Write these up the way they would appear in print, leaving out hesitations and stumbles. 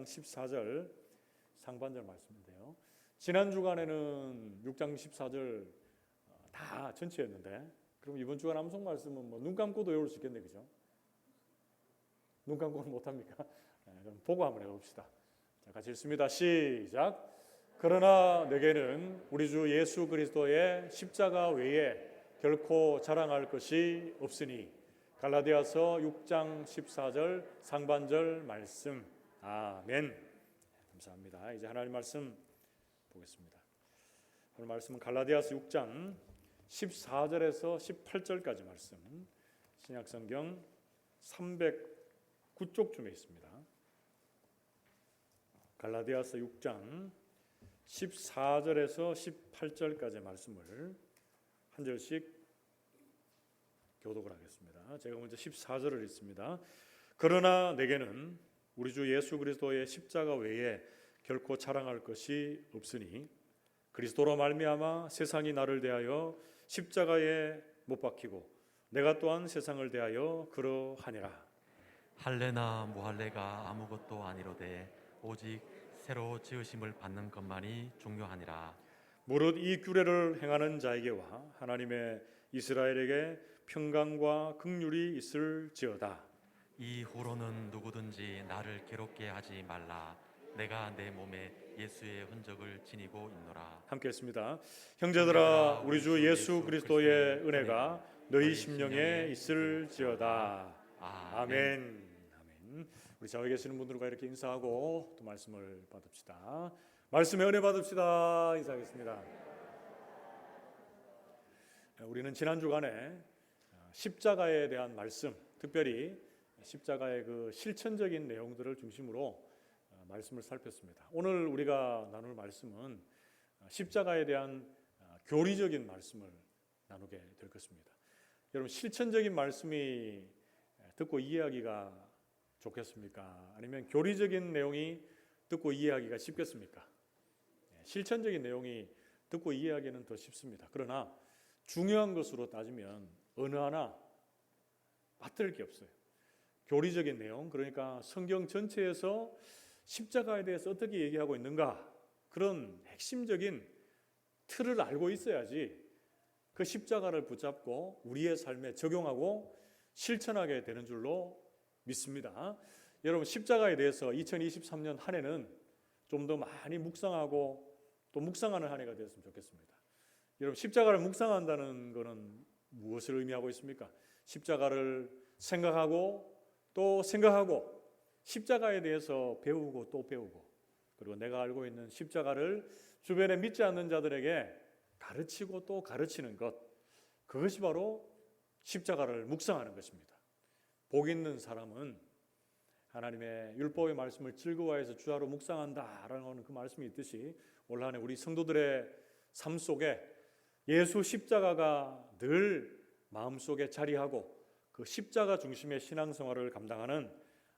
14절 상반절 말씀인데요. 지난 주간에는 6장 14절 다 전체였는데, 그럼 이번 주간 암송 말씀은 눈 감고도 외울 수 있겠네, 그죠? 눈 감고는 못합니까? 그럼 보고 한번 해봅시다. 자, 같이 읽습니다. 시작. 그러나 내게는 우리 주 예수 그리스도의 십자가 외에 결코 자랑할 것이 없으니. 갈라디아서 6장 14절 상반절 말씀. 아멘. 감사합니다. 이제 하나님 말씀 보겠습니다. 오늘 말씀은 갈라디아서 6장 14절에서 18절까지 말씀, 신약성경 309쪽쯤에 있습니다. 갈라디아서 6장 14절에서 18절까지 말씀을 한 절씩 교독을 하겠습니다. 제가 먼저 14절을 읽습니다. 그러나 내게는 우리 주 예수 그리스도의 십자가 외에 결코 자랑할 것이 없으니 그리스도로 말미암아 세상이 나를 대하여 십자가에 못 박히고 내가 또한 세상을 대하여 그러하니라. 할례나 무할례가 아무것도 아니로되 오직 새로 지으심을 받는 것만이 중요하니라. 무릇 이 규례를 행하는 자에게와 하나님의 이스라엘에게 평강과 긍휼이 있을지어다. 이후로는 누구든지 나를 괴롭게 하지 말라. 내가 내 몸에 예수의 흔적을 지니고 있노라. 함께 했습니다. 형제들아, 우리 주 예수 그리스도의 은혜가 너희 심령에 있을지어다. 아멘. 아멘. 우리 좌우에 계시는 분들과 이렇게 인사하고 또 말씀을 받읍시다. 말씀의 은혜 받읍시다. 인사하겠습니다. 우리는 지난 주간에 십자가에 대한 말씀, 특별히 십자가의 그 실천적인 내용들을 중심으로 말씀을 살폈습니다. 오늘 우리가 나눌 말씀은 십자가에 대한 교리적인 말씀을 나누게 될 것입니다. 여러분, 실천적인 말씀이 듣고 이해하기가 좋겠습니까? 아니면 교리적인 내용이 듣고 이해하기가 쉽겠습니까? 실천적인 내용이 듣고 이해하기는 더 쉽습니다. 그러나 중요한 것으로 따지면 어느 하나 빠뜨릴 게 없어요. 교리적인 내용, 그러니까 성경 전체에서 십자가에 대해서 어떻게 얘기하고 있는가, 그런 핵심적인 틀을 알고 있어야지 그 십자가를 붙잡고 우리의 삶에 적용하고 실천하게 되는 줄로 믿습니다. 여러분, 십자가에 대해서 2023년 한 해는 좀 더 많이 묵상하고 또 묵상하는 한 해가 되었으면 좋겠습니다. 여러분, 십자가를 묵상한다는 것은 무엇을 의미하고 있습니까? 십자가를 생각하고 또 생각하고 십자가에 대해서 배우고 또 배우고, 그리고 내가 알고 있는 십자가를 주변에 믿지 않는 자들에게 가르치고 또 가르치는 것, 그것이 바로 십자가를 묵상하는 것입니다. 복 있는 사람은 하나님의 율법의 말씀을 즐거워해서 주야로 묵상한다라는 그 말씀이 있듯이 올 한 해 우리 성도들의 삶 속에 예수 십자가가 늘 마음속에 자리하고 그 십자가 중심의 신앙생활을 감당하는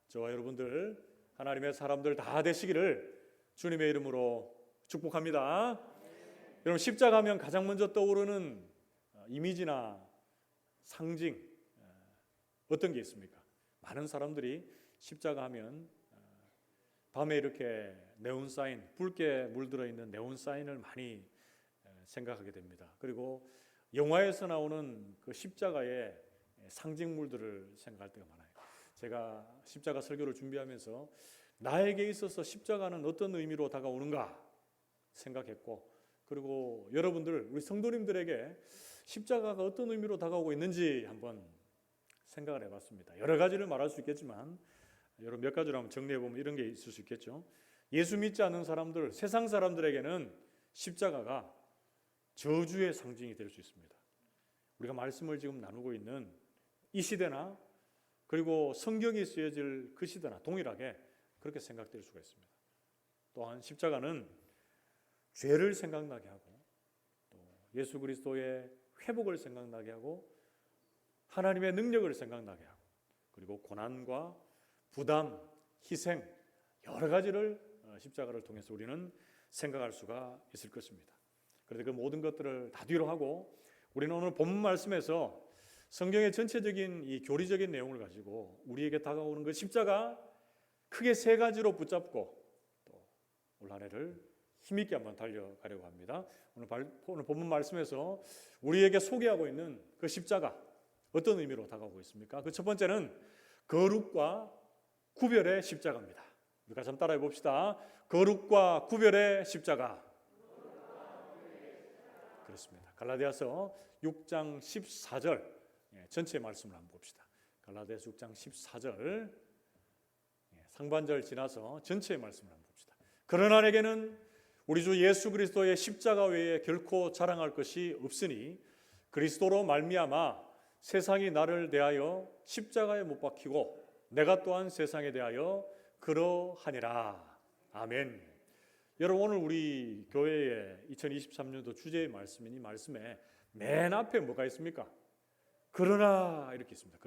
저와 여러분들, 하나님의 사람들 다 되시기를 주님의 이름으로 축복합니다. 여러분, 십자가 하면 가장 먼저 떠오르는 이미지나 상징 어떤 게 있습니까? 많은 사람들이 십자가 하면 밤에 이렇게 네온사인, 붉게 물들어 있는 네온사인을 많이 생각하게 됩니다. 그리고 영화에서 나오는 그 십자가의 상징물들을 생각할 때가 많아요. 제가 십자가 설교를 준비하면서 나에게 있어서 십자가는 어떤 의미로 다가오는가 생각했고, 그리고 여러분들, 우리 성도님들에게 십자가가 어떤 의미로 다가오고 있는지 한번 생각을 해봤습니다. 여러 가지를 말할 수 있겠지만 여러분, 몇 가지로 한번 정리해보면 이런 게 있을 수 있겠죠. 예수 믿지 않는 사람들, 세상 사람들에게는 십자가가 저주의 상징이 될 수 있습니다. 우리가 말씀을 지금 나누고 있는 이 시대나 그리고 성경이 쓰여질 그 시대나 동일하게 그렇게 생각될 수가 있습니다. 또한 십자가는 죄를 생각나게 하고 또 예수 그리스도의 회복을 생각나게 하고 하나님의 능력을 생각나게 하고 그리고 고난과 부담, 희생, 여러 가지를 십자가를 통해서 우리는 생각할 수가 있을 것입니다. 그런데 그 모든 것들을 다 뒤로 하고 우리는 오늘 본문 말씀에서 성경의 전체적인 이 교리적인 내용을 가지고 우리에게 다가오는 그 십자가, 크게 세 가지로 붙잡고 또 올 한 해를 힘있게 한번 달려가려고 합니다. 오늘 본문 말씀에서 우리에게 소개하고 있는 그 십자가 어떤 의미로 다가오고 있습니까? 그 첫 번째는 거룩과 구별의 십자가입니다. 우리 같이 한번 따라해 봅시다. 거룩과 구별의 십자가. 그렇습니다. 갈라디아서 6장 14절 전체 말씀을 한번 봅시다. 갈라디아서 6장 14절 상반절 지나서 전체의 말씀을 한번 봅시다. 그러나 내게는 우리 주 예수 그리스도의 십자가 외에 결코 자랑할 것이 없으니 그리스도로 말미암아 세상이 나를 대하여 십자가에 못 박히고 내가 또한 세상에 대하여 그러하니라. 아멘. 여러분, 오늘 우리 교회의 2023년도 주제의 말씀인 이 말씀에 맨 앞에 뭐가 있습니까? 그러나 이렇게 있습니다.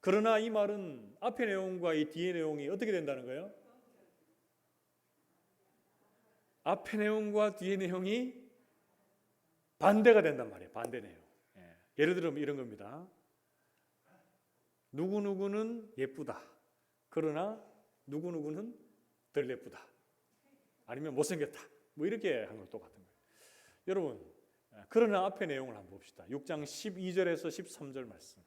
그러나 이 말은 앞의 내용과 이 뒤의 내용이 어떻게 된다는 거예요? 앞의 내용과 뒤의 내용이 반대가 된단 말이에요. 반대 내용. 예를 들면 이런 겁니다. 누구누구는 예쁘다. 그러나 누구누구는 덜 예쁘다. 아니면 못생겼다. 뭐 이렇게 한 건 똑같은 거예요. 여러분, 그러나 앞의 내용을 한번 봅시다. 6장 12절에서 13절 말씀.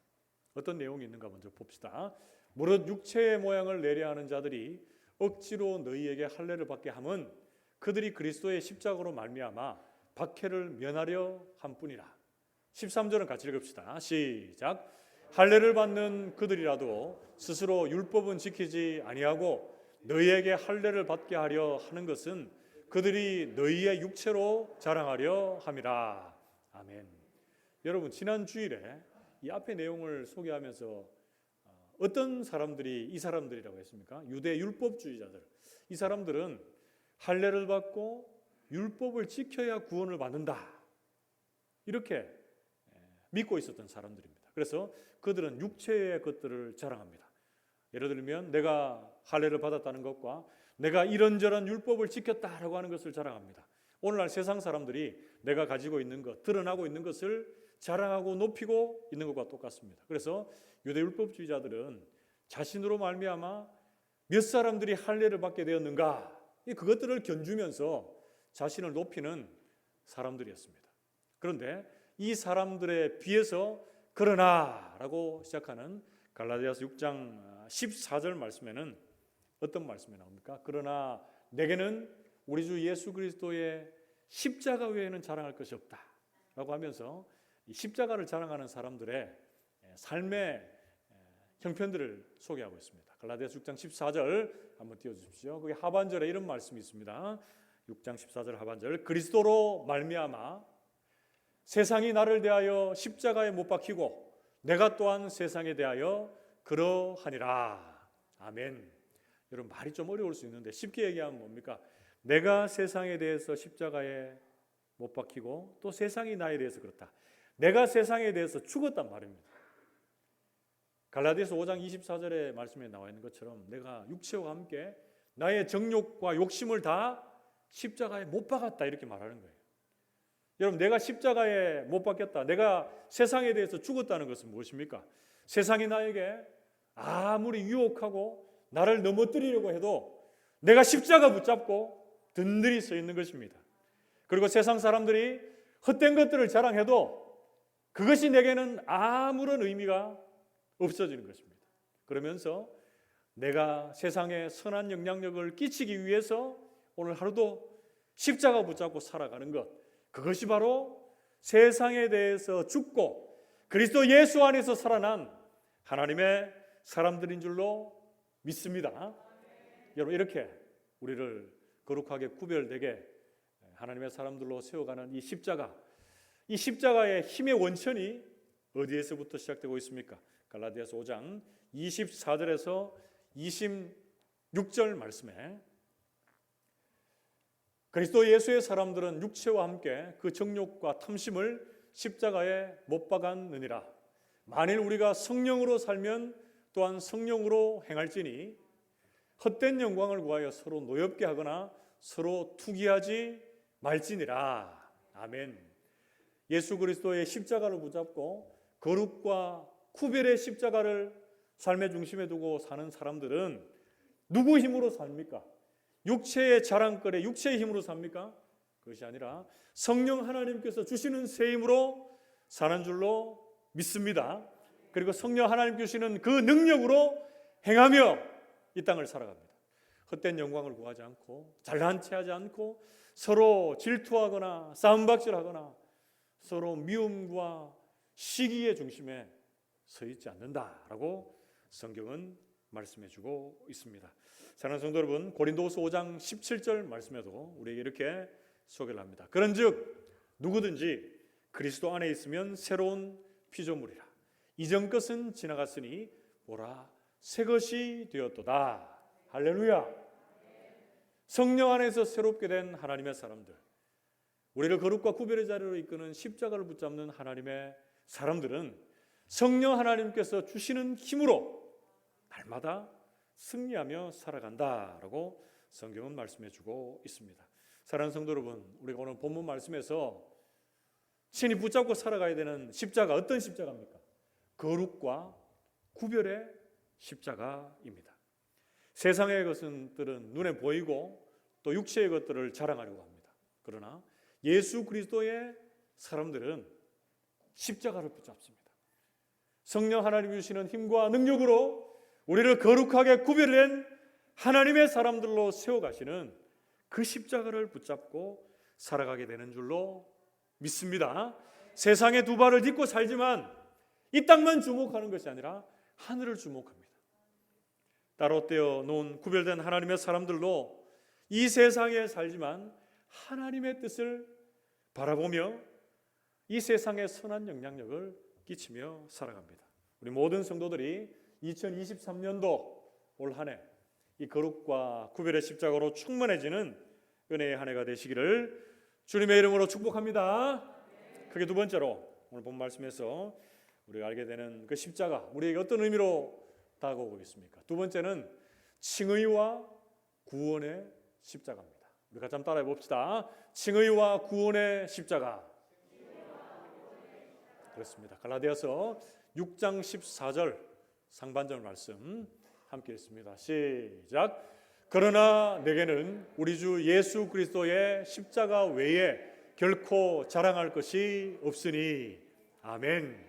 어떤 내용이 있는가 먼저 봅시다. 무릇 육체의 모양을 내려 하는 자들이 억지로 너희에게 할례를 받게 함은 그들이 그리스도의 십자가로 말미암아 박해를 면하려 함뿐이라. 13절은 같이 읽읍시다. 시작. 할례를 받는 그들이라도 스스로 율법은 지키지 아니하고 너희에게 할례를 받게 하려 하는 것은 그들이 너희의 육체로 자랑하려 함이라. 아멘. 여러분, 지난 주일에 이 앞의 내용을 소개하면서 어떤 사람들이 이 사람들이라고 했습니까? 유대 율법주의자들. 이 사람들은 할례를 받고 율법을 지켜야 구원을 받는다. 이렇게 믿고 있었던 사람들입니다. 그래서 그들은 육체의 것들을 자랑합니다. 예를 들면 내가 할례를 받았다는 것과 내가 이런저런 율법을 지켰다라고 하는 것을 자랑합니다. 오늘날 세상 사람들이 내가 가지고 있는 것, 드러나고 있는 것을 자랑하고 높이고 있는 것과 똑같습니다. 그래서 유대 율법주의자들은 자신으로 말미암아 몇 사람들이 할례를 받게 되었는가, 그것들을 견주면서 자신을 높이는 사람들이었습니다. 그런데 이 사람들에 비해서 그러나라고 시작하는 갈라디아서 6장 14절 말씀에는 어떤 말씀이 나옵니까? 그러나 내게는 우리 주 예수 그리스도의 십자가 외에는 자랑할 것이 없다 라고 하면서 이 십자가를 자랑하는 사람들의 삶의 형편들을 소개하고 있습니다. 갈라디아서 6장 14절 한번 띄워주십시오. 거기 하반절에 이런 말씀이 있습니다. 6장 14절 하반절. 그리스도로 말미암아 세상이 나를 대하여 십자가에 못 박히고 내가 또한 세상에 대하여 그러하니라. 아멘. 여러분, 말이 좀 어려울 수 있는데 쉽게 얘기하면 뭡니까? 내가 세상에 대해서 십자가에 못 박히고 또 세상이 나에 대해서 그렇다. 내가 세상에 대해서 죽었단 말입니다. 갈라디아서 5장 24절의 말씀에 나와 있는 것처럼 내가 육체와 함께 나의 정욕과 욕심을 다 십자가에 못 박았다 이렇게 말하는 거예요. 여러분, 내가 십자가에 못 박혔다, 내가 세상에 대해서 죽었다는 것은 무엇입니까? 세상이 나에게 아무리 유혹하고 나를 넘어뜨리려고 해도 내가 십자가 붙잡고 든든히 서 있는 것입니다. 그리고 세상 사람들이 헛된 것들을 자랑해도 그것이 내게는 아무런 의미가 없어지는 것입니다. 그러면서 내가 세상에 선한 영향력을 끼치기 위해서 오늘 하루도 십자가 붙잡고 살아가는 것, 그것이 바로 세상에 대해서 죽고 그리스도 예수 안에서 살아난 하나님의 사람들인 줄로 믿습니다. 여러분, 이렇게 우리를 거룩하게 구별되게 하나님의 사람들로 세워가는 이 십자가의 힘의 원천이 어디에서부터 시작되고 있습니까? 갈라디아서 5장 24절에서 26절 말씀에 그리스도 예수의 사람들은 육체와 함께 그 정욕과 탐심을 십자가에 못 박았느니라. 만일 우리가 성령으로 살면 또한 성령으로 행할지니 헛된 영광을 구하여 서로 노엽게 하거나 서로 투기하지 말지니라. 아멘. 예수 그리스도의 십자가를 붙잡고 거룩과 구별의 십자가를 삶의 중심에 두고 사는 사람들은 누구 힘으로 삽니까? 육체의 자랑거리, 육체의 힘으로 삽니까? 그것이 아니라 성령 하나님께서 주시는 새 힘으로 사는 줄로 믿습니다. 그리고 성령 하나님 주시는 그 능력으로 행하며 이 땅을 살아갑니다. 헛된 영광을 구하지 않고 잘난 체하지 않고 서로 질투하거나 싸움박질하거나 서로 미움과 시기의 중심에 서 있지 않는다라고 성경은 말씀해주고 있습니다. 사랑하는 성도 여러분, 고린도후서 5장 17절 말씀에도 우리에게 이렇게 소개를 합니다. 그런즉 누구든지 그리스도 안에 있으면 새로운 피조물이라. 이전 것은 지나갔으니 보라 새 것이 되었도다. 할렐루야. 성령 안에서 새롭게 된 하나님의 사람들, 우리를 거룩과 구별의 자리로 이끄는 십자가를 붙잡는 하나님의 사람들은 성령 하나님께서 주시는 힘으로 날마다 승리하며 살아간다라고 성경은 말씀해주고 있습니다. 사랑하는 성도 여러분, 우리가 오늘 본문 말씀에서 신이 붙잡고 살아가야 되는 십자가, 어떤 십자가입니까? 거룩과 구별의 십자가입니다. 세상의 것들은 눈에 보이고 또 육체의 것들을 자랑하려고 합니다. 그러나 예수 그리스도의 사람들은 십자가를 붙잡습니다. 성령 하나님이 주시는 힘과 능력으로 우리를 거룩하게 구별된 하나님의 사람들로 세워가시는 그 십자가를 붙잡고 살아가게 되는 줄로 믿습니다. 세상의 두 발을 딛고 살지만 이 땅만 주목하는 것이 아니라 하늘을 주목합니다. 따로 떼어 놓은 구별된 하나님의 사람들로 이 세상에 살지만 하나님의 뜻을 바라보며 이 세상에 선한 영향력을 끼치며 살아갑니다. 우리 모든 성도들이 2023년도 올 한 해 이 거룩과 구별의 십자가로 충만해지는 은혜의 한 해가 되시기를 주님의 이름으로 축복합니다. 크게 두 번째로 오늘 본 말씀에서 우리가 알게 되는 그 십자가, 우리에게 어떤 의미로 다가오고 있습니까? 두 번째는 칭의와 구원의 십자가입니다. 우리 같이 한번 따라해 봅시다. 칭의와 구원의 십자가. 그렇습니다. 갈라디아서 6장 14절 상반절 말씀 함께 읽습니다. 시작. 그러나 내게는 우리 주 예수 그리스도의 십자가 외에 결코 자랑할 것이 없으니 아멘.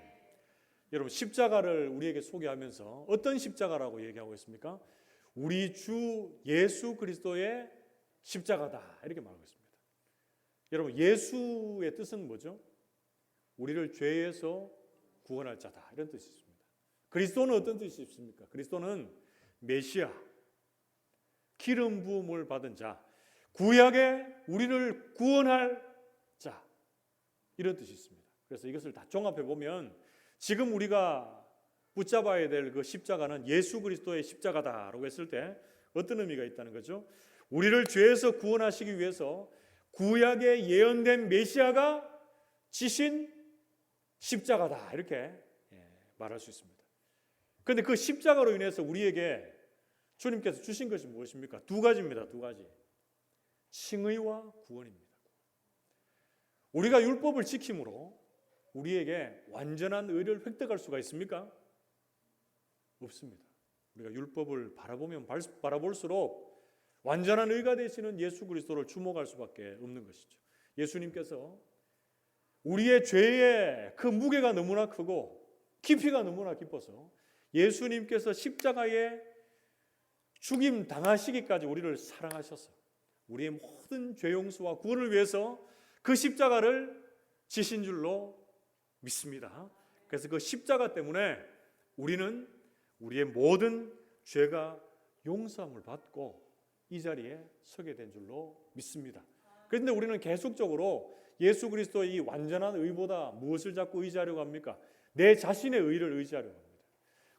여러분, 십자가를 우리에게 소개하면서 어떤 십자가라고 얘기하고 있습니까? 우리 주 예수 그리스도의 십자가다 이렇게 말하고 있습니다. 여러분, 예수의 뜻은 뭐죠? 우리를 죄에서 구원할 자다 이런 뜻이 있습니다. 그리스도는 어떤 뜻이 있습니까? 그리스도는 메시아, 기름 부음을 받은 자, 구약에 우리를 구원할 자 이런 뜻이 있습니다. 그래서 이것을 다 종합해 보면 지금 우리가 붙잡아야 될 그 십자가는 예수 그리스도의 십자가다라고 했을 때 어떤 의미가 있다는 거죠? 우리를 죄에서 구원하시기 위해서 구약에 예언된 메시아가 지신 십자가다 이렇게 말할 수 있습니다. 그런데 그 십자가로 인해서 우리에게 주님께서 주신 것이 무엇입니까? 두 가지입니다. 두 가지. 칭의와 구원입니다. 우리가 율법을 지킴으로 우리에게 완전한 의를 획득할 수가 있습니까? 없습니다. 우리가 율법을 바라보면 바라볼수록 완전한 의가 되시는 예수 그리스도를 주목할 수밖에 없는 것이죠. 예수님께서 우리의 죄의 그 무게가 너무나 크고 깊이가 너무나 깊어서 예수님께서 십자가에 죽임 당하시기까지 우리를 사랑하셔서 우리의 모든 죄 용서와 구원을 위해서 그 십자가를 지신 줄로 믿습니다. 그래서 그 십자가 때문에 우리는 우리의 모든 죄가 용서함을 받고 이 자리에 서게 된 줄로 믿습니다. 그런데 우리는 계속적으로 예수 그리스도의 이 완전한 의보다 무엇을 자꾸 의지하려고 합니까? 내 자신의 의를 의지하려고 합니다.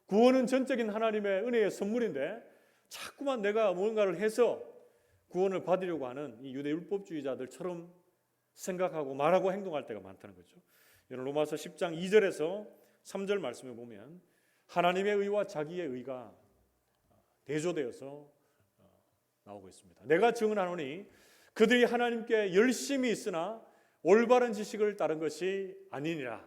구원은 전적인 하나님의 은혜의 선물인데 자꾸만 내가 뭔가를 해서 구원을 받으려고 하는 이 유대 율법주의자들처럼 생각하고 말하고 행동할 때가 많다는 거죠. 여러분, 로마서 10장 2절에서 3절 말씀에 보면 하나님의 의와 자기의 의가 대조되어서 나오고 있습니다. 내가 증언하노니 그들이 하나님께 열심히 있으나 올바른 지식을 따른 것이 아니니라.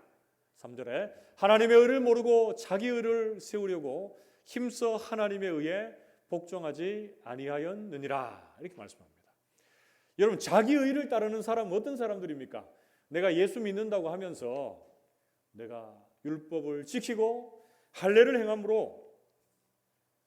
3절에 하나님의 의를 모르고 자기 의를 세우려고 힘써 하나님의 의에 복종하지 아니하였느니라 이렇게 말씀합니다. 여러분, 자기 의를 따르는 사람은 어떤 사람들입니까? 내가 예수 믿는다고 하면서 내가 율법을 지키고 할례를 행함으로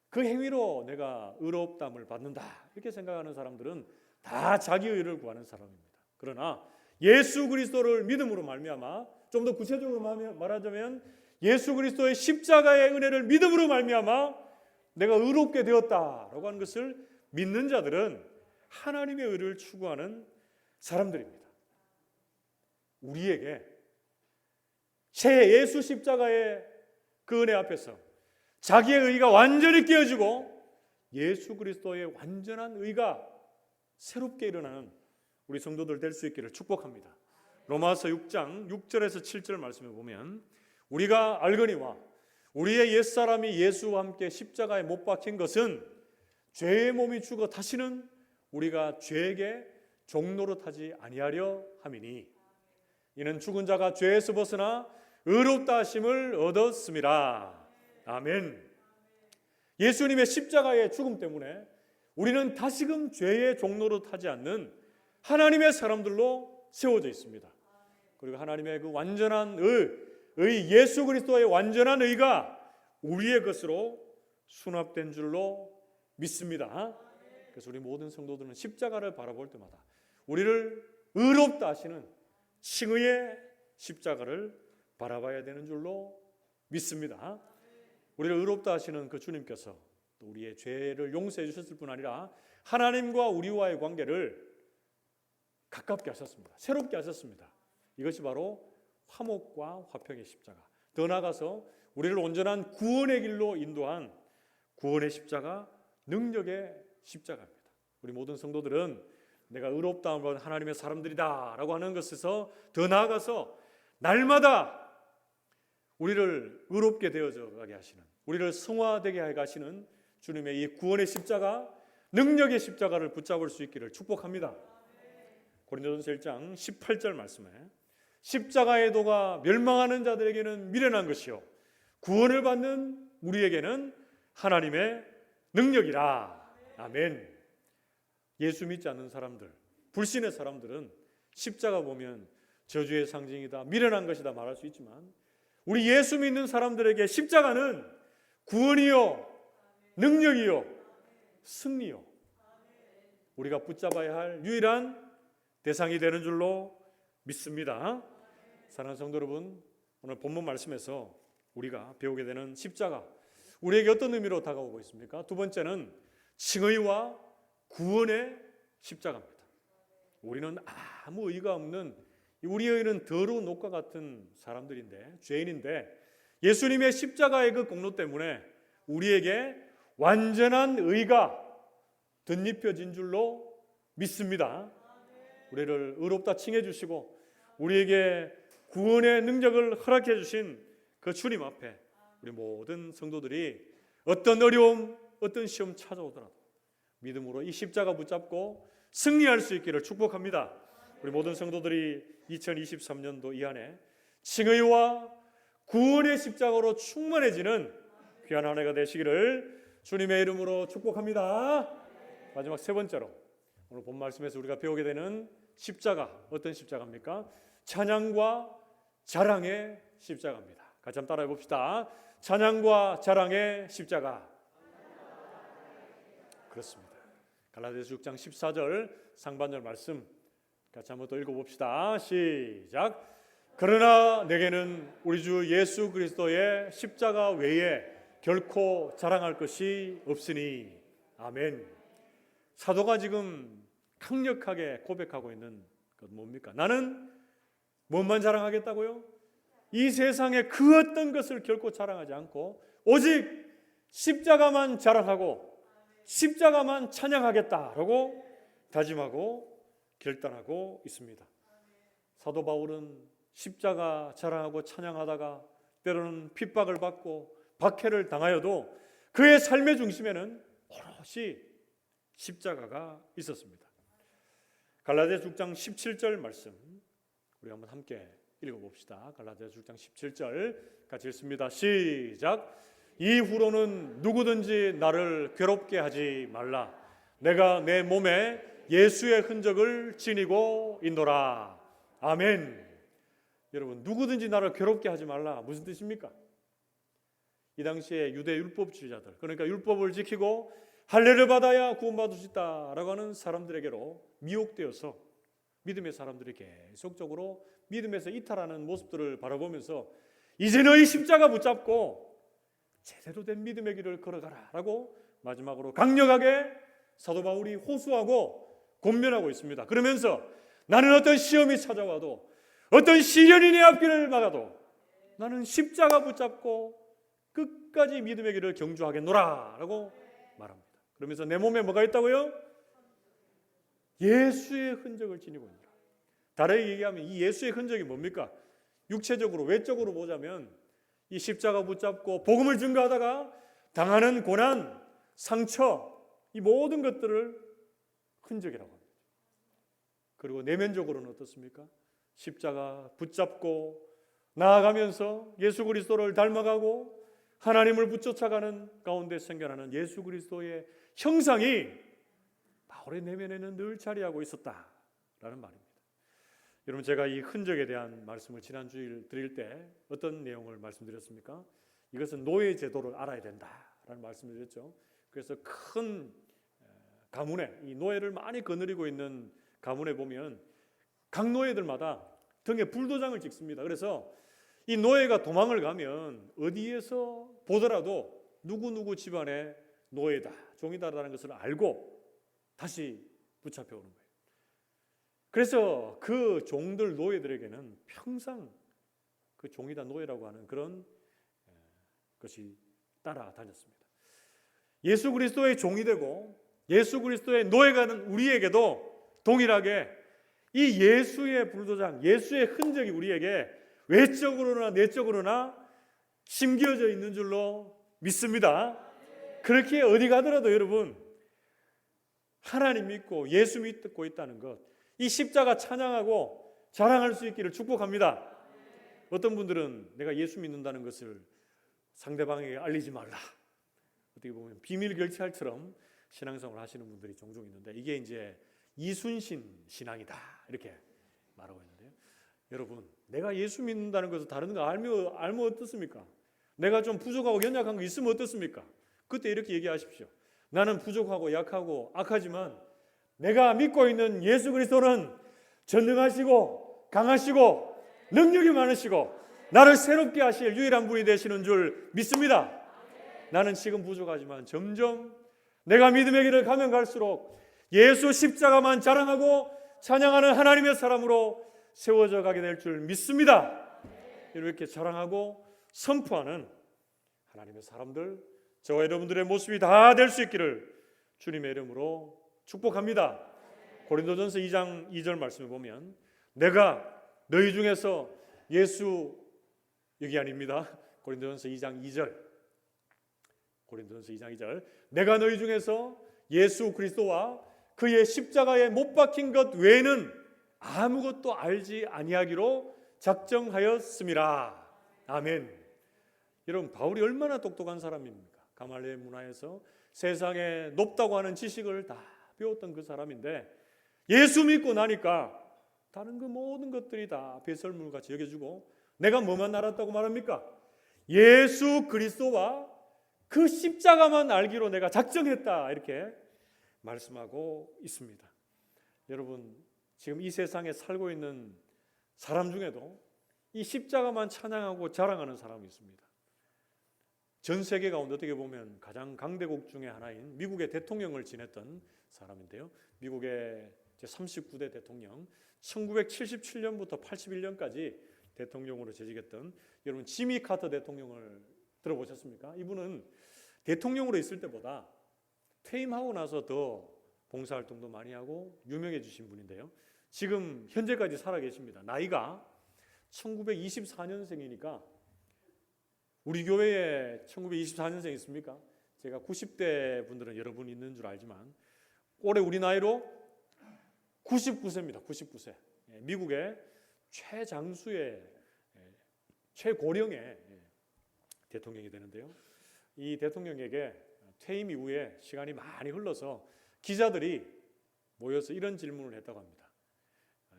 그 행위로 내가 의롭다함을 받는다 이렇게 생각하는 사람들은 다 자기 의를 구하는 사람입니다. 그러나 예수 그리스도를 믿음으로 말미암아, 좀 더 구체적으로 말하자면 예수 그리스도의 십자가의 은혜를 믿음으로 말미암아 내가 의롭게 되었다라고 하는 것을 믿는 자들은 하나님의 의를 추구하는 사람들입니다. 우리에게 새 예수 십자가의 그 은혜 앞에서 자기의 의가 완전히 깨어지고 예수 그리스도의 완전한 의가 새롭게 일어나는 우리 성도들 될 수 있기를 축복합니다. 로마서 6장 6절에서 7절 말씀에 보면 우리가 알거니와 우리의 옛사람이 예수와 함께 십자가에 못 박힌 것은 죄의 몸이 죽어 다시는 우리가 죄에게 종노릇하지 아니하려 함이니 이는 죽은 자가 죄에서 벗어나 의롭다 하심을 얻었음이라. 아멘. 예수님의 십자가의 죽음 때문에 우리는 다시금 죄의 종노릇하지 않는 하나님의 사람들로 세워져 있습니다. 그리고 하나님의 그 완전한 의 예수 그리스도의 완전한 의가 우리의 것으로 수납된 줄로 믿습니다. 그래서 우리 모든 성도들은 십자가를 바라볼 때마다 우리를 의롭다 하시는 칭의의 십자가를 바라봐야 되는 줄로 믿습니다. 우리를 의롭다 하시는 그 주님께서 또 우리의 죄를 용서해 주셨을 뿐 아니라 하나님과 우리와의 관계를 가깝게 하셨습니다. 새롭게 하셨습니다. 이것이 바로 화목과 화평의 십자가, 더 나아가서 우리를 온전한 구원의 길로 인도한 구원의 십자가, 능력의 십자가입니다. 우리 모든 성도들은 내가 의롭다함을 받은 하나님의 사람들이다 라고 하는 것에서 더 나아가서 날마다 우리를 의롭게 되어져 가게 하시는, 우리를 성화되게 하게 하시는 주님의 이 구원의 십자가, 능력의 십자가를 붙잡을 수 있기를 축복합니다. 고린도전서 1장 18절 말씀에 십자가의 도가 멸망하는 자들에게는 미련한 것이요 구원을 받는 우리에게는 하나님의 능력이라. 아멘. 예수 믿지 않는 사람들, 불신의 사람들은 십자가 보면 저주의 상징이다, 미련한 것이다 말할 수 있지만 우리 예수 믿는 사람들에게 십자가는 구원이요 능력이요 승리요 우리가 붙잡아야 할 유일한 대상이 되는 줄로 믿습니다. 사랑하는 성도 여러분, 오늘 본문 말씀에서 우리가 배우게 되는 십자가, 우리에게 어떤 의미로 다가오고 있습니까? 두 번째는 칭의와 구원의 십자가입니다. 우리는 아무 의가 없는, 우리의 의는 더러운 옷과 같은 사람들인데, 죄인인데 예수님의 십자가의 그 공로 때문에 우리에게 완전한 의가 덧입혀진 줄로 믿습니다. 우리를 의롭다 칭해 주시고 우리에게 구원의 능력을 허락해 주신 그 주님 앞에 우리 모든 성도들이 어떤 어려움, 어떤 시험 찾아오더라도 믿음으로 이 십자가 붙잡고 승리할 수 있기를 축복합니다. 우리 모든 성도들이 2023년도 이 안에 칭의와 구원의 십자가로 충만해지는 귀한 한 해가 되시기를 주님의 이름으로 축복합니다. 마지막 세 번째로 오늘 본 말씀에서 우리가 배우게 되는 십자가, 어떤 십자가입니까? 찬양과 자랑의 십자가입니다. 같이 한번 따라해 봅시다. 찬양과 자랑의 십자가. 그렇습니다. 갈라디아서 6장 14절 상반절 말씀 같이 한번 또 읽어봅시다. 시작. 그러나 내게는 우리 주 예수 그리스도의 십자가 외에 결코 자랑할 것이 없으니. 아멘. 사도가 지금 강력하게 고백하고 있는 것 뭡니까? 나는 뭔만 자랑하겠다고요? 이 세상에 그 어떤 것을 결코 자랑하지 않고 오직 십자가만 자랑하고 십자가만 찬양하겠다라고 다짐하고 결단하고 있습니다. 사도 바울은 십자가 자랑하고 찬양하다가 때로는 핍박을 받고 박해를 당하여도 그의 삶의 중심에는 오롯이 십자가가 있었습니다. 갈라디아서 6장 17절 말씀 우리 한번 함께 읽어봅시다. 갈라디아서 6장 17절 같이 읽습니다. 시작. 이후로는 누구든지 나를 괴롭게 하지 말라. 내가 내 몸에 예수의 흔적을 지니고 있노라. 아멘. 여러분, 누구든지 나를 괴롭게 하지 말라. 무슨 뜻입니까? 이 당시에 유대 율법주의자들, 그러니까 율법을 지키고 할례를 받아야 구원받을 수 있다라고 하는 사람들에게로 미혹되어서 믿음의 사람들이 계속적으로 믿음에서 이탈하는 모습들을 바라보면서 이제 너희 십자가 붙잡고 제대로 된 믿음의 길을 걸어가라 라고 마지막으로 강력하게 사도 바울이 호소하고 권면하고 있습니다. 그러면서 나는 어떤 시험이 찾아와도 어떤 시련이 내 앞길을 막아도 나는 십자가 붙잡고 끝까지 믿음의 길을 경주하겠노라 라고 말합니다. 그러면서 내 몸에 뭐가 있다고요? 예수의 흔적을 지니고 있노라. 다르게 얘기하면 이 예수의 흔적이 뭡니까? 육체적으로 외적으로 보자면 이 십자가 붙잡고 복음을 증거하다가 당하는 고난, 상처, 이 모든 것들을 흔적이라고 합니다. 그리고 내면적으로는 어떻습니까? 십자가 붙잡고 나아가면서 예수 그리스도를 닮아가고 하나님을 붙쫓아가는 가운데 생겨나는 예수 그리스도의 형상이 바울의 내면에는 늘 자리하고 있었다라는 말입니다. 여러분, 제가 이 흔적에 대한 말씀을 지난주일 드릴 때 어떤 내용을 말씀드렸습니까? 이것은 노예 제도를 알아야 된다라는 말씀을 드렸죠. 그래서 큰 가문에 이 노예를 많이 거느리고 있는 가문에 보면 각 노예들마다 등에 불도장을 찍습니다. 그래서 이 노예가 도망을 가면 어디에서 보더라도 누구누구 집안의 노예다, 종이다라는 것을 알고 다시 붙잡혀 오는 거예요. 그래서 그 종들 노예들에게는 평생 그 종이다 노예라고 하는 그런 것이 따라다녔습니다. 예수 그리스도의 종이 되고 예수 그리스도의 노예가 된 우리에게도 동일하게 이 예수의 불도장, 예수의 흔적이 우리에게 외적으로나 내적으로나 심겨져 있는 줄로 믿습니다. 그렇게 어디 가더라도 여러분, 하나님 믿고 예수 믿고 있다는 것, 이 십자가 찬양하고 자랑할 수 있기를 축복합니다. 어떤 분들은 내가 예수 믿는다는 것을 상대방에게 알리지 말라, 어떻게 보면 비밀 결제할처럼 신앙생활을 하시는 분들이 종종 있는데, 이게 이제 이순신 신앙이다 이렇게 말하고 있는데요. 여러분, 내가 예수 믿는다는 것을 다른 거 알면 어떻습니까? 내가 좀 부족하고 연약한 거 있으면 어떻습니까? 그때 이렇게 얘기하십시오. 나는 부족하고 약하고 악하지만 내가 믿고 있는 예수 그리스도는 전능하시고 강하시고 능력이 많으시고 나를 새롭게 하실 유일한 분이 되시는 줄 믿습니다. 나는 지금 부족하지만 점점 내가 믿음의 길을 가면 갈수록 예수 십자가만 자랑하고 찬양하는 하나님의 사람으로 세워져 가게 될 줄 믿습니다. 이렇게 자랑하고 선포하는 하나님의 사람들, 저와 여러분들의 모습이 다 될 수 있기를 주님의 이름으로 축복합니다. 고린도전서 2장 2절 말씀을 보면 내가 너희 중에서 예수, 여기 아닙니다. 고린도전서 2장 2절, 고린도전서 2장 2절, 내가 너희 중에서 예수 그리스도와 그의 십자가에 못 박힌 것 외에는 아무것도 알지 아니하기로 작정하였음이라. 아멘. 여러분, 바울이 얼마나 똑똑한 사람입니까? 가말리엘 문화에서 세상에 높다고 하는 지식을 다 배웠던 그 사람인데, 예수 믿고 나니까 다른 그 모든 것들이 다 배설물같이 여겨지고, 내가 뭐만 알았다고 말합니까? 예수 그리스도와 그 십자가만 알기로 내가 작정했다, 이렇게 말씀하고 있습니다. 여러분, 지금 이 세상에 살고 있는 사람 중에도 이 십자가만 찬양하고 자랑하는 사람이 있습니다. 전 세계 가운데 어떻게 보면 가장 강대국 중에 하나인 미국의 대통령을 지냈던 사람인데요. 미국의 제39대 대통령, 1977년부터 81년까지 대통령으로 재직했던, 여러분 지미 카터 대통령을 들어보셨습니까? 이분은 대통령으로 있을 때보다 퇴임하고 나서 더 봉사활동도 많이 하고 유명해지신 분인데요. 지금 현재까지 살아계십니다. 나이가 1924년생이니까 우리 교회에 1924년생 있습니까? 제가 90대 분들은 여러분 있는 줄 알지만 올해 우리 나이로 99세입니다. 99세. 미국의 최장수의 최고령의 대통령이 되는데요. 이 대통령에게 퇴임 이후에 시간이 많이 흘러서 기자들이 모여서 이런 질문을 했다고 합니다.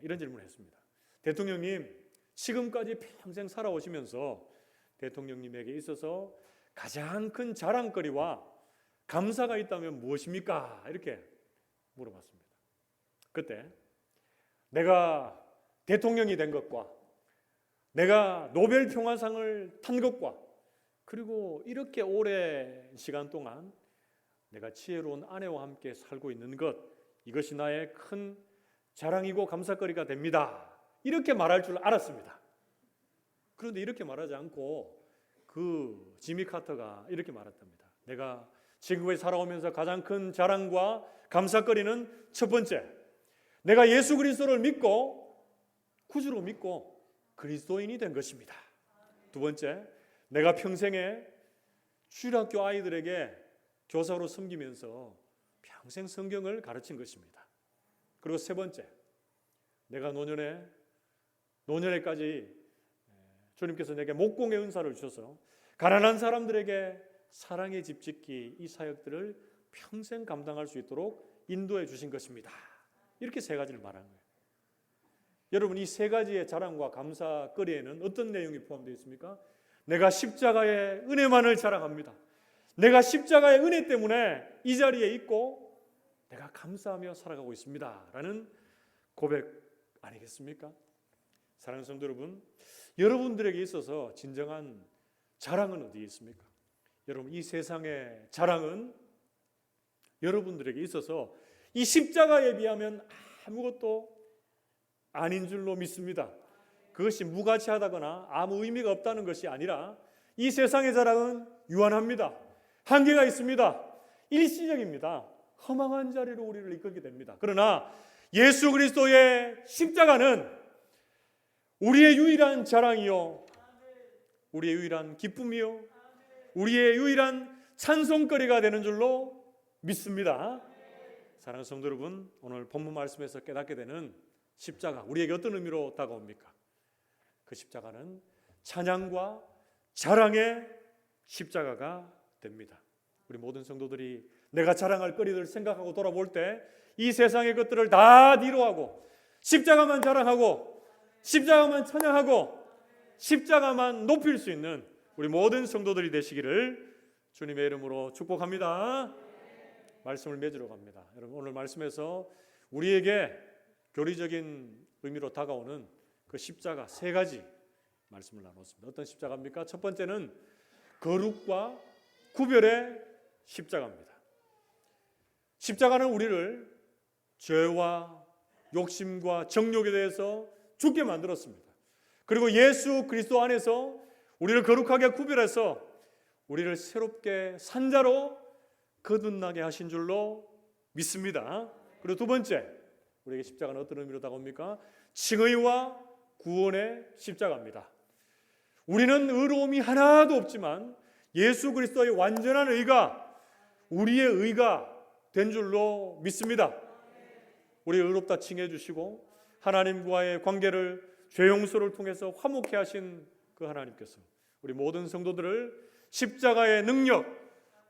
이런 질문을 했습니다. 대통령님, 지금까지 평생 살아오시면서 대통령님에게 있어서 가장 큰 자랑거리와 감사가 있다면 무엇입니까? 이렇게 물어봤습니다. 그때 내가 대통령이 된 것과 내가 노벨 평화상을 탄 것과 그리고 이렇게 오랜 시간 동안 내가 지혜로운 아내와 함께 살고 있는 것, 이것이 나의 큰 자랑이고 감사거리가 됩니다. 이렇게 말할 줄 알았습니다. 그런데 이렇게 말하지 않고 그 지미 카터가 이렇게 말했답니다. 내가 지금까지 살아오면서 가장 큰 자랑과 감사거리는 첫 번째, 내가 예수 그리스도를 믿고 구주로 믿고 그리스도인이 된 것입니다. 두 번째, 내가 평생에 주일학교 아이들에게 교사로 섬기면서 평생 성경을 가르친 것입니다. 그리고 세 번째, 내가 노년에까지 주님께서 내게 목공의 은사를 주셔서 가난한 사람들에게 사랑의 집 짓기, 이 사역들을 평생 감당할 수 있도록 인도해 주신 것입니다. 이렇게 세 가지를 말하는 거예요. 여러분, 이 세 가지의 자랑과 감사거리에는 어떤 내용이 포함되어 있습니까? 내가 십자가의 은혜만을 자랑합니다. 내가 십자가의 은혜 때문에 이 자리에 있고 내가 감사하며 살아가고 있습니다. 라는 고백 아니겠습니까? 사랑하는 성도 여러분, 여러분들에게 있어서 진정한 자랑은 어디에 있습니까? 여러분, 이 세상의 자랑은 여러분들에게 있어서 이 십자가에 비하면 아무것도 아닌 줄로 믿습니다. 그것이 무가치하다거나 아무 의미가 없다는 것이 아니라 이 세상의 자랑은 유한합니다. 한계가 있습니다. 일시적입니다. 허망한 자리로 우리를 이끌게 됩니다. 그러나 예수 그리스도의 십자가는 우리의 유일한 자랑이요, 우리의 유일한 기쁨이요, 우리의 유일한 찬송거리가 되는 줄로 믿습니다. 사랑하는 성도 여러분, 오늘 본문 말씀에서 깨닫게 되는 십자가, 우리에게 어떤 의미로 다가옵니까? 그 십자가는 찬양과 자랑의 십자가가 됩니다. 우리 모든 성도들이 내가 자랑할 거리를 생각하고 돌아볼 때 이 세상의 것들을 다 뒤로하고 십자가만 자랑하고 십자가만 찬양하고 십자가만 높일 수 있는 우리 모든 성도들이 되시기를 주님의 이름으로 축복합니다. 말씀을 맺으러 갑니다. 여러분, 오늘 말씀에서 우리에게 교리적인 의미로 다가오는 그 십자가 세 가지 말씀을 나눴습니다. 어떤 십자가입니까? 첫 번째는 거룩과 구별의 십자가입니다. 십자가는 우리를 죄와 욕심과 정욕에 대해서 죽게 만들었습니다. 그리고 예수 그리스도 안에서 우리를 거룩하게 구별해서 우리를 새롭게 산자로 거듭나게 하신 줄로 믿습니다. 그리고 두 번째, 우리에게 십자가는 어떤 의미로 다가옵니까? 칭의와 구원의 십자가입니다. 우리는 의로움이 하나도 없지만 예수 그리스도의 완전한 의가 우리의 의가 된 줄로 믿습니다. 우리 의롭다 칭해 주시고 하나님과의 관계를 죄 용서를 통해서 화목케 하신 그 하나님께서 우리 모든 성도들을 십자가의 능력,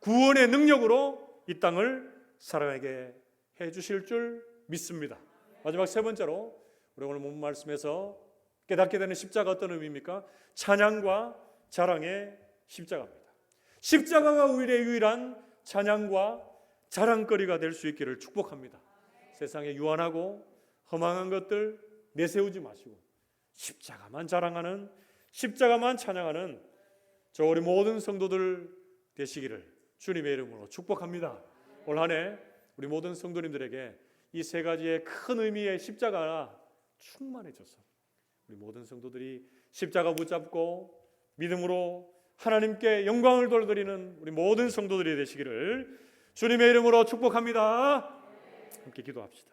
구원의 능력으로 이 땅을 살아가게 해 주실 줄 믿습니다. 마지막 세 번째로 우리 오늘 본 말씀에서 깨닫게 되는 십자가 어떤 의미입니까? 찬양과 자랑의 십자가입니다. 십자가가 우리의 유일한 찬양과 자랑거리가 될 수 있기를 축복합니다. 세상에 유한하고 허망한 것들 내세우지 마시고 십자가만 자랑하는, 십자가만 찬양하는 저 우리 모든 성도들 되시기를 주님의 이름으로 축복합니다. 올 한 해 우리 모든 성도님들에게 이 세 가지의 큰 의미의 십자가가 충만해져서 우리 모든 성도들이 십자가 붙잡고 믿음으로 하나님께 영광을 돌려드리는 우리 모든 성도들이 되시기를 주님의 이름으로 축복합니다. 함께 기도합시다.